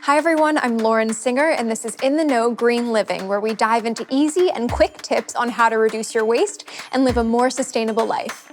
Hi everyone, I'm Lauren Singer, and this is In the Know Green Living, where we dive into easy and quick tips on how to reduce your waste and live a more sustainable life.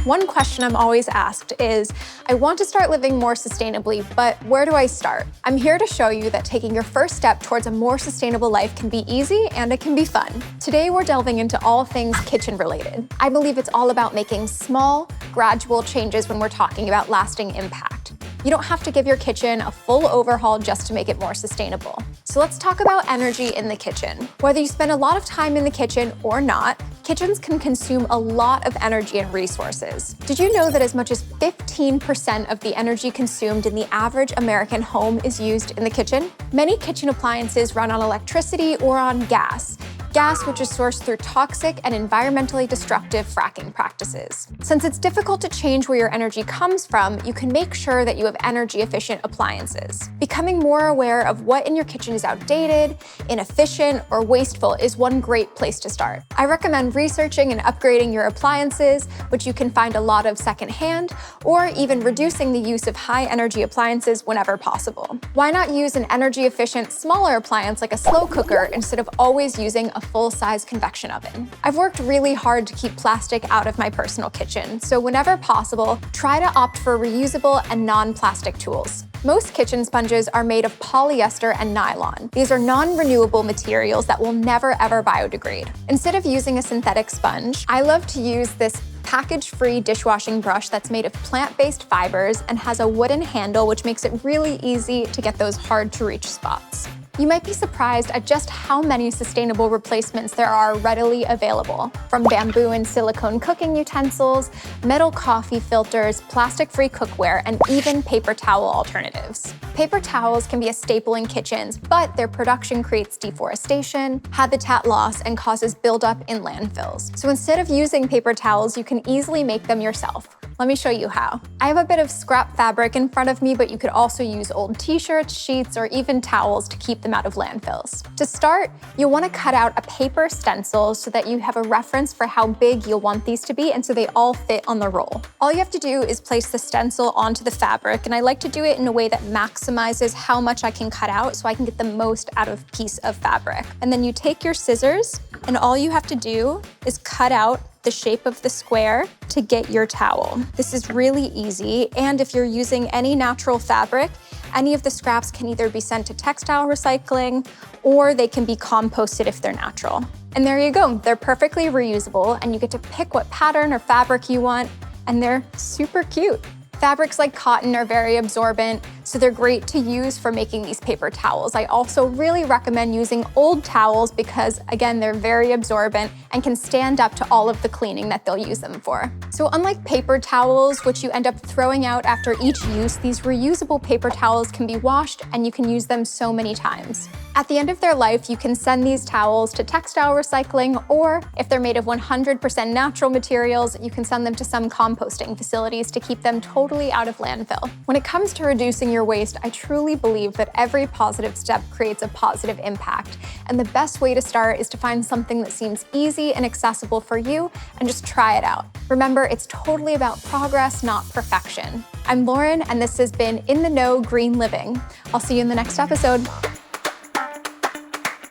One question I'm always asked is, I want to start living more sustainably, but where do I start? I'm here to show you that taking your first step towards a more sustainable life can be easy and it can be fun. Today, we're delving into all things kitchen related. I believe it's all about making small, gradual changes when we're talking about lasting impact. You don't have to give your kitchen a full overhaul just to make it more sustainable. So let's talk about energy in the kitchen. Whether you spend a lot of time in the kitchen or not, kitchens can consume a lot of energy and resources. Did you know that as much as 15% of the energy consumed in the average American home is used in the kitchen? Many kitchen appliances run on electricity or on gas. Gas which is sourced through toxic and environmentally destructive fracking practices. Since it's difficult to change where your energy comes from, you can make sure that you have energy-efficient appliances. Becoming more aware of what in your kitchen is outdated, inefficient, or wasteful is one great place to start. I recommend researching and upgrading your appliances, which you can find a lot of secondhand, or even reducing the use of high-energy appliances whenever possible. Why not use an energy-efficient, smaller appliance like a slow cooker instead of always using a full-size convection oven? I've worked really hard to keep plastic out of my personal kitchen, so whenever possible, try to opt for reusable and non-plastic tools. Most kitchen sponges are made of polyester and nylon. These are non-renewable materials that will never ever biodegrade. Instead of using a synthetic sponge, I love to use this package-free dishwashing brush that's made of plant-based fibers and has a wooden handle, which makes it really easy to get those hard-to-reach spots. You might be surprised at just how many sustainable replacements there are readily available, from bamboo and silicone cooking utensils, metal coffee filters, plastic-free cookware, and even paper towel alternatives. Paper towels can be a staple in kitchens, but their production creates deforestation, habitat loss, and causes buildup in landfills. So instead of using paper towels, you can easily make them yourself. Let me show you how. I have a bit of scrap fabric in front of me, but you could also use old t-shirts, sheets, or even towels to keep them out of landfills. To start, you'll want to cut out a paper stencil so that you have a reference for how big you'll want these to be and so they all fit on the roll. All you have to do is place the stencil onto the fabric, and I like to do it in a way that maximizes how much I can cut out so I can get the most out of a piece of fabric. And then you take your scissors, and all you have to do is cut out the shape of the square to get your towel. This is really easy, and if you're using any natural fabric, any of the scraps can either be sent to textile recycling or they can be composted if they're natural. And there you go, they're perfectly reusable, and you get to pick what pattern or fabric you want, and they're super cute. Fabrics like cotton are very absorbent, so they're great to use for making these paper towels. I also really recommend using old towels because, again, they're very absorbent and can stand up to all of the cleaning that they'll use them for. So unlike paper towels, which you end up throwing out after each use, these reusable paper towels can be washed and you can use them so many times. At the end of their life, you can send these towels to textile recycling, or if they're made of 100% natural materials, you can send them to some composting facilities to keep them totally out of landfill. When it comes to reducing your waste, I truly believe that every positive step creates a positive impact. And the best way to start is to find something that seems easy and accessible for you and just try it out. Remember, it's totally about progress, not perfection. I'm Lauren, and this has been In the Know Green Living. I'll see you in the next episode.